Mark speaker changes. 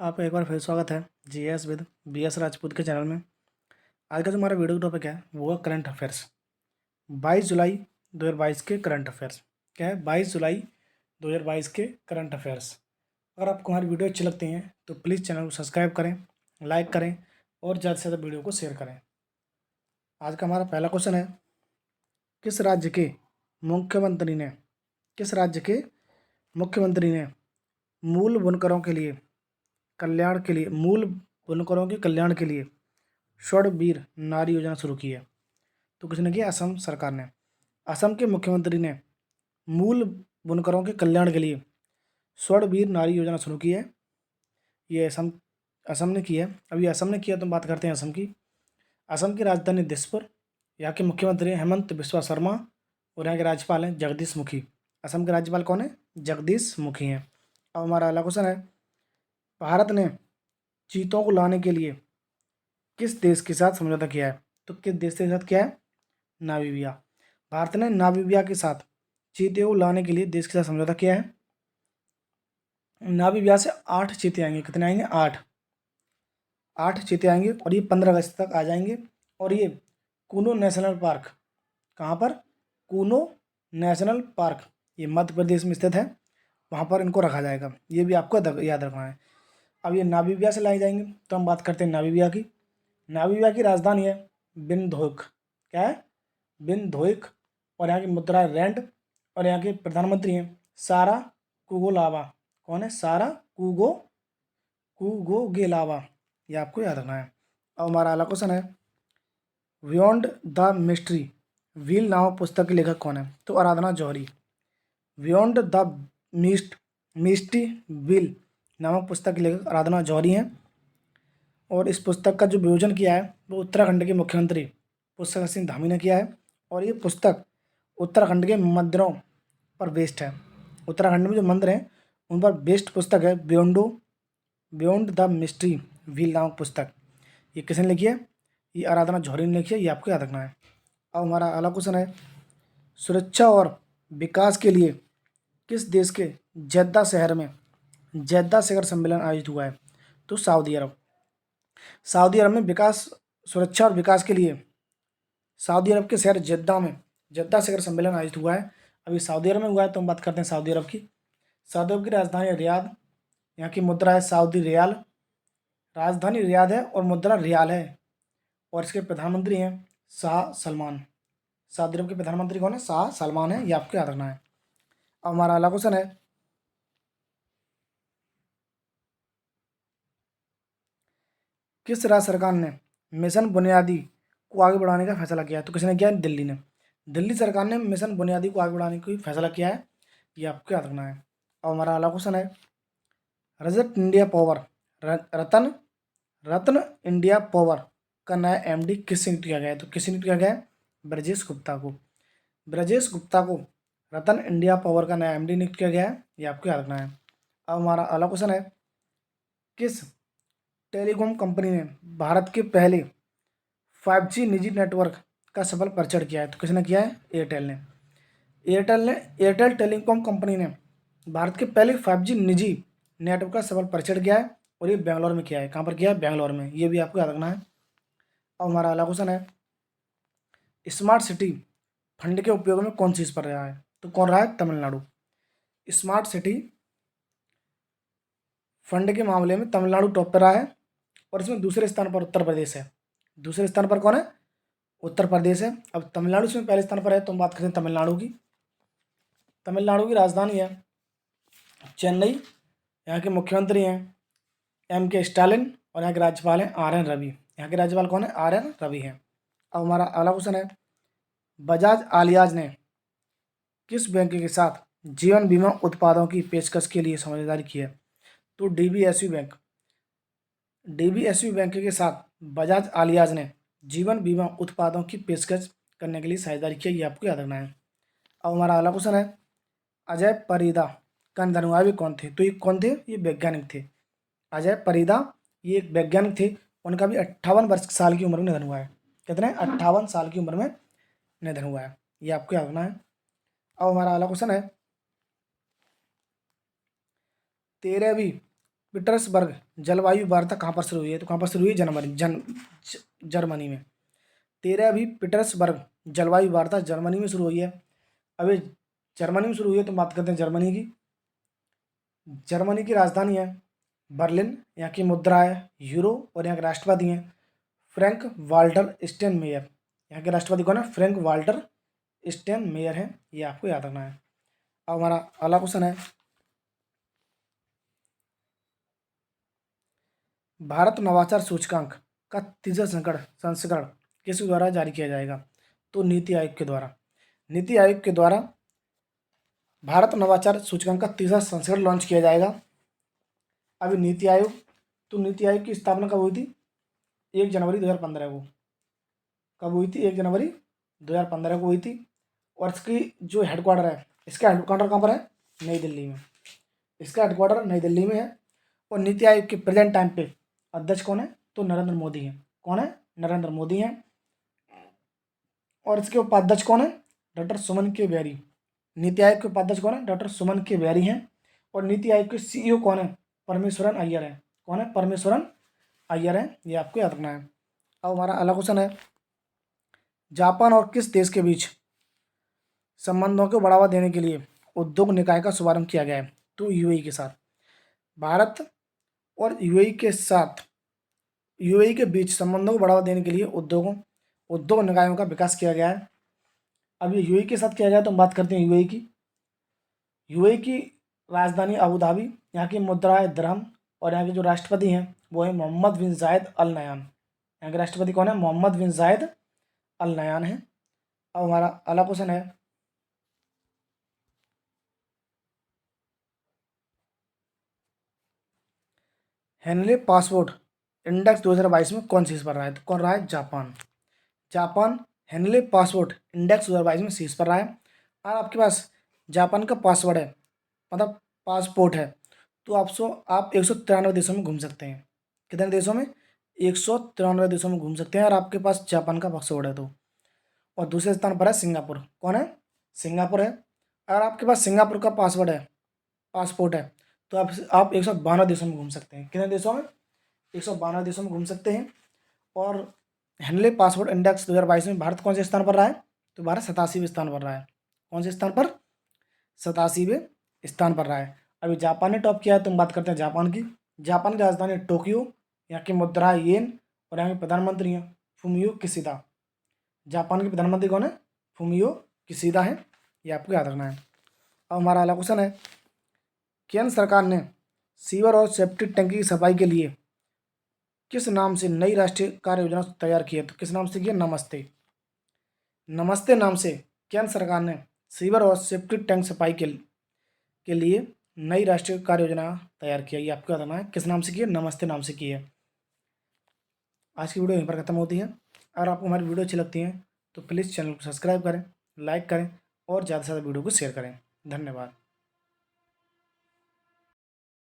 Speaker 1: आपका एक बार फिर स्वागत है जीएस विद बीएस राजपूत के चैनल में। आज का जो हमारा वीडियो टॉपिक है वो है करंट अफेयर्स। 22 जुलाई 2022 के करंट अफेयर्स। क्या है? 22 जुलाई 2022 के करंट अफेयर्स। अगर आपको हमारी वीडियो अच्छी लगती हैं तो प्लीज़ चैनल को सब्सक्राइब करें, लाइक करें और ज़्यादा से ज़्यादा वीडियो को शेयर करें। आज का हमारा पहला क्वेश्चन है, किस राज्य के मुख्यमंत्री ने किस राज्य के मुख्यमंत्री ने मूल बुनकरों के लिए कल्याण के लिए मूल बुनकरों के कल्याण के लिए स्वर्णवीर नारी योजना शुरू की है? तो किसने किया? असम सरकार ने। असम के मुख्यमंत्री ने मूल बुनकरों के कल्याण के लिए स्वर्णवीर नारी योजना शुरू की है। ये असम असम ने की है। अभी असम ने किया तो बात करते हैं असम की। असम की राजधानी दिसपुर। यहाँ के मुख्यमंत्री हैं हेमंत बिस्वा शर्मा और यहाँ के राज्यपाल हैं जगदीश मुखी। असम के राज्यपाल कौन है? जगदीश मुखी हैं। अब हमारा अगला क्वेश्चन है, भारत ने चीतों को लाने के लिए किस देश के साथ समझौता किया है? तो किस देश के साथ किया है? नामीबिया। भारत ने नामीबिया के साथ चीते को लाने के लिए देश के साथ समझौता किया है। नामीबिया से 8 चीते आएंगे। कितने आएंगे? 8 चीते आएंगे और ये 15 अगस्त तक आ जाएंगे। और ये कूनो नेशनल पार्क, कहाँ पर? कूनो नेशनल पार्क, ये मध्य प्रदेश में स्थित है, वहाँ पर इनको रखा जाएगा। ये भी आपको याद रखना है। अब ये नामीबिया से लाई जाएंगे तो हम बात करते हैं नामीबिया की। नामीबिया की राजधानी है बिनधोक। क्या है? बिनधोक। और यहाँ की मुद्रा है रैंड। और यहाँ के प्रधानमंत्री हैं सारा कुगोलावा। कौन है? सारा कुगोगेलावा। ये आपको याद रखना है। अब हमारा अगला क्वेश्चन है, बियॉन्ड द मिस्ट्री व्हील नामक पुस्तक के लेखक कौन है? तो आराधना जौहरी। बियॉन्ड द मिस्ट्री व्हील नामक पुस्तक के लेखक आराधना जौहरी हैं। और इस पुस्तक का जो विमोचन किया है वो उत्तराखंड के मुख्यमंत्री पुष्कर सिंह धामी ने किया है। और ये पुस्तक उत्तराखंड के मंदिरों पर बेस्ड है। उत्तराखंड में जो मंदिर हैं उन पर बेस्ड पुस्तक है बियॉन्ड द मिस्ट्री व्हील नामक पुस्तक। ये किसने लिखी है? ये आराधना जौहरी ने लिखी है। ये आपको याद रखना है। अब हमारा अगला क्वेश्चन है, सुरक्षा और विकास के लिए किस देश के जेद्दा शहर में जेद्दा शिखर सम्मेलन आयोजित हुआ है? तो सऊदी अरब। सऊदी अरब में सुरक्षा और विकास के लिए सऊदी अरब के शहर जेद्दा शिखर सम्मेलन आयोजित हुआ है। अभी सऊदी अरब में हुआ है तो हम बात करते हैं सऊदी अरब की। सऊदी अरब की राजधानी है रियाद। यहाँ की मुद्रा है सऊदी रियाल। राजधानी रियाद है और मुद्रा रियाल है। और इसके प्रधानमंत्री हैं शाह सलमान। सऊदी अरब के प्रधानमंत्री कौन है? शाह सलमान है। ये आपको याद रखना है। अब हमारा अगला क्वेश्चन है, किस राज्य सरकार ने मिशन बुनियादी को आगे बढ़ाने का फैसला किया है? तो किसने किया है? दिल्ली ने। दिल्ली सरकार ने मिशन बुनियादी को आगे बढ़ाने का फैसला किया है। ये आपको याद रखना है। अब हमारा अगला क्वेश्चन है, रजत इंडिया पावर रतन रत्न इंडिया पावर का नया एमडी किससे नियुक्त किया गया है? तो किससे नियुक्त किया गया है? ब्रजेश गुप्ता को। ब्रजेश गुप्ता को रतन इंडिया पावर का नया एमडी नियुक्त किया गया है। ये आपको याद रखना है। अब हमारा अगला क्वेश्चन है, किस टेलीकॉम कंपनी ने भारत के पहले 5G निजी नेटवर्क का सफल परीक्षण किया है? तो किसने किया है? एयरटेल ने। एयरटेल टेलीकॉम कंपनी ने भारत के पहले 5G निजी नेटवर्क का सफल परीक्षण किया है। और ये बेंगलोर में किया है। कहाँ पर किया है? बेंगलोर में। ये भी आपको याद रखना है। अब हमारा अगला क्वेश्चन है, स्मार्ट सिटी फंड के उपयोग में कौन चीज़ पर रहा है? तो कौन रहा है? तमिलनाडु। स्मार्ट सिटी फंड के मामले में तमिलनाडु टॉप पर रहा है। और इसमें दूसरे स्थान पर उत्तर प्रदेश है। दूसरे स्थान पर कौन है? उत्तर प्रदेश है। अब तमिलनाडु इसमें पहले स्थान पर है तो हम बात करें तमिलनाडु की। तमिलनाडु की राजधानी है चेन्नई। यहाँ के मुख्यमंत्री हैं M.K. स्टालिन और यहाँ के राज्यपाल हैं R.N. रवि। यहाँ के राज्यपाल कौन है? R.N. रवि हैं। अब हमारा अगला क्वेश्चन है, बजाज आलियाज ने किस बैंक के साथ जीवन बीमा उत्पादों की पेशकश के लिए समझौता की है? तो डीबीएसयू बैंक के साथ बजाज आलियाज ने जीवन बीमा उत्पादों की पेशकश करने के लिए साझेदारी की है। ये आपको याद रखना है। अब हमारा अगला क्वेश्चन है, अजय परिदा का निधन हुआ भी कौन थे? तो ये कौन थे? ये वैज्ञानिक थे। अजय परिदा ये एक वैज्ञानिक थे। उनका भी 58 साल की उम्र में निधन हुआ है। कितने? 58 साल की उम्र में निधन हुआ है। ये आपको याद रखना है। अब हमारा अगला क्वेश्चन है, 13वीं पीटर्सबर्ग जलवायु वार्ता कहाँ पर शुरू हुई है? तो कहाँ पर शुरू हुई? जर्मनी में। 13वीं पीटर्सबर्ग जलवायु वार्ता जर्मनी में शुरू हुई है। अभी जर्मनी में शुरू हुई है तो बात करते हैं जर्मनी की। जर्मनी की राजधानी है बर्लिन, यहाँ की मुद्रा है यूरो और यहाँ के राष्ट्रपति हैं फ्रैंक वाल्टर स्टेनमेयर। यहाँ के राष्ट्रपति कौन है? फ्रैंक वाल्टर स्टेनमेयर है, ये आपको याद रखना है। अब हमारा अगला क्वेश्चन है, भारत नवाचार सूचकांक का तीसरा संस्करण किसके द्वारा जारी किया जाएगा? तो नीति आयोग के द्वारा। नीति आयोग के द्वारा भारत नवाचार सूचकांक का तीसरा संस्करण लॉन्च किया जाएगा। अभी नीति आयोग की स्थापना कब हुई थी? 1 जनवरी 2015 को। कब हुई थी? 1 जनवरी 2015 को हुई थी। और इसकी जो हेडक्वार्टर है, इसका हेडक्वार्टर कहाँ पर है? नई दिल्ली में। इसका हेडक्वार्टर नई दिल्ली में है। और नीति आयोग के प्रेजेंट टाइम पे अध्यक्ष कौन है? तो नरेंद्र मोदी हैं। कौन है? नरेंद्र मोदी हैं। और इसके उपाध्यक्ष कौन है? डॉक्टर सुमन के बेरी। नीति आयोग के उपाध्यक्ष कौन है? डॉक्टर सुमन के बेरी हैं। और नीति आयोग के सीईओ कौन है? परमेश्वरन अय्यर है। कौन है? परमेश्वरन अय्यर है, ये आपको याद रखना है। अब हमारा अगला क्वेश्चन है, जापान और किस देश के बीच संबंधों को बढ़ावा देने के लिए उद्योग निकाय का शुभारंभ किया गया है? तो यूएई के साथ। भारत और यूएई के बीच संबंधों को बढ़ावा देने के लिए उद्योग निकायों का विकास किया गया है। अब ये यूएई के साथ किया गया, तो हम बात करते हैं यूएई की। यूएई की राजधानी अबू धाबी, यहाँ की मुद्रा है दिरहम और यहाँ के जो राष्ट्रपति हैं वो है मोहम्मद बिन जायद अल नयान। यहाँ के राष्ट्रपति कौन है? मोहम्मद बिन जायद अल नयान है। अब हमारा अगला क्वेश्चन है, हेनले पासपोर्ट इंडेक्स 2022 में कौन शीर्ष पर रहा है? तो कौन रहा है? जापान हेनले पासपोर्ट इंडेक्स 2022 में शीर्ष पर रहा है। और आपके पास जापान का पासवर्ड है, मतलब पासपोर्ट है, तो आप 193 देशों में घूम सकते हैं। कितने देशों में? 193 देशों में घूम सकते हैं और आपके पास जापान का पासवर्ड है तो। और दूसरे स्थान पर है सिंगापुर। कौन है? सिंगापुर है। अगर आपके पास सिंगापुर का पासपोर्ट है तो आप 192 देशों में घूम सकते हैं। कितने देशों में? 192 देशों में घूम सकते हैं। और हेनले पासपोर्ट इंडेक्स 2022 में भारत कौन से स्थान पर रहा है? तो भारत 87वें स्थान पर रहा है। कौन से स्थान पर? 87वें स्थान पर रहा है। अभी जापान ने टॉप किया है, तो हम बात करते हैं जापान की। जापान की राजधानी टोक्यो, यहाँ की मुद्रा है येन और यहाँ के प्रधानमंत्री हैं फुमियो किशिदा। जापान के प्रधानमंत्री कौन है? फुमियो किशिदा है, ये आपको याद रखना है। अब हमारा अगला क्वेश्चन है, केंद्र सरकार ने सीवर और सेप्टिक टैंकी की सफाई के लिए किस नाम से नई राष्ट्रीय कार्य योजना तैयार की है? तो किस नाम से की है? नमस्ते नाम से केंद्र सरकार ने सीवर और सेप्टिक टैंक सफाई के लिए नई राष्ट्रीय कार्य योजना तैयार किया। ये आपको याद रखना है, किस नाम से की है? नमस्ते नाम से की है। आज की वीडियो यहीं पर खत्म होती है। अगर आपको हमारी वीडियो अच्छी लगती है तो प्लीज़ चैनल को सब्सक्राइब करें, लाइक करें और ज़्यादा से ज़्यादा वीडियो को शेयर करें। धन्यवाद।